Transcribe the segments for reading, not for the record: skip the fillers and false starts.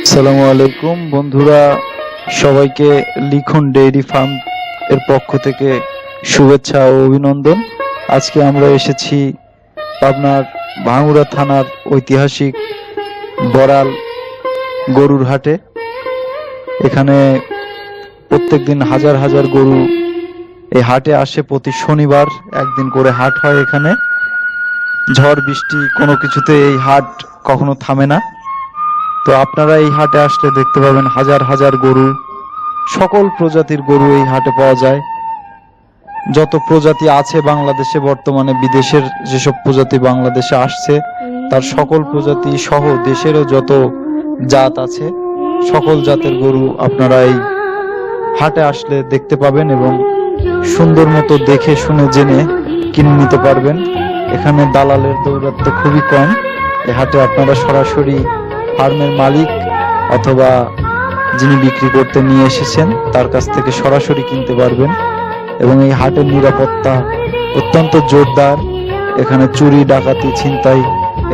আসসালামু আলাইকুম বন্ধুরা, সবাইকে লিখন ডেইরি ফার্ম এর পক্ষ থেকে শুভেচ্ছা ও অভিনন্দন। আজকে আমরা এসেছি পাবনার ভাঙ্গুড়া থানার ঐতিহাসিক বড়াল গরুর হাটে। এখানে প্রত্যেকদিন হাজার হাজার গরু এই হাটে আসে। প্রতি শনিবার একদিন করে হাট হয় এখানে। ঝড় বৃষ্টি কোনো কিছুতে এই হাট কখনো থামে না। তো আপনারা এই হাটে আসলে দেখতে পাবেন হাজার হাজার গরু, সকল প্রজাতির গরু এই হাটে পাওয়া যায়। যত প্রজাতি আছে বাংলাদেশে, বর্তমানে বিদেশের যেসব প্রজাতি বাংলাদেশে আসছে তার সকল প্রজাতি সহ দেশেরও যত জাত আছে সকল জাতের গরু আপনারা এই হাটে আসলে দেখতে পাবেন এবং সুন্দর মতো দেখে শুনে জেনে কিনে নিতে পারবেন। এখানে দালালের দৌরাত্ম্য খুবই কম। এই হাটে আপনারা সরাসরি ফার্মের মালিক অথবা যিনি বিক্রি করতে নিয়ে এসেছেন তার কাছ থেকে সরাসরি কিনতে পারবেন। এবং এই হাটের নিরাপত্তা অত্যন্ত জোরদার। এখানে চুরি, ডাকাতি, ছিনতাই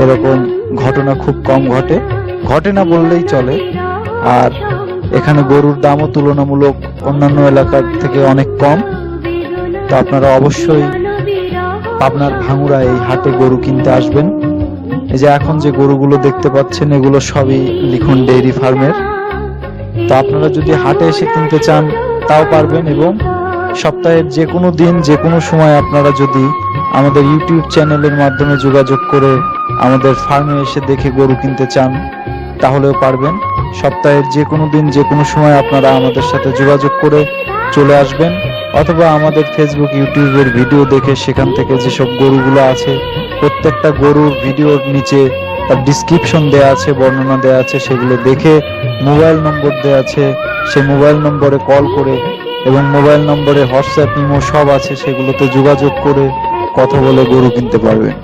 এরকম ঘটনা খুব কম ঘটে না বললেই চলে। আর এখানে গরুর দামও তুলনামূলক অন্যান্য এলাকার থেকে অনেক কম। তো আপনারা অবশ্যই আপনার ভাঙ্গুড়া এই হাটে গরু কিনতে আসবেন। এই যে এখন যে গরুগুলো দেখতে পাচ্ছেন এগুলো সবই লিখন ডেইরি ফার্মের। তো আপনারা যদি হাটে এসে কিনতে চান তাও পারবেন, এবং সপ্তাহের যে কোনো দিন যে কোনো সময় আপনারা যদি আমাদের ইউটিউব চ্যানেলের মাধ্যমে যোগাযোগ করে আমাদের ফার্মে এসে দেখে গরু কিনতে চান তাহলেও পারবেন। সপ্তাহের যে কোনো দিন যে কোনো সময় আপনারা আমাদের সাথে যোগাযোগ করে চলে আসবেন, অথবা আমাদের ফেসবুক, ইউটিউবের ভিডিও দেখে সেখান থেকে যেসব গরুগুলো আছে প্রত্যেকটা গরুর ভিডিওর নিচে তার ডিসক্রিপশন দেয়া আছে, বর্ণনা দেয়া আছে, সেগুলো দেখে মোবাইল নম্বর দেয়া আছে, সেই মোবাইল নম্বরে কল করে এবং মোবাইল নম্বরে হোয়াটসঅ্যাপ, ইমো সব আছে, সেগুলোতে যোগাযোগ করে কথা বলে গরু কিনতে পারবেন।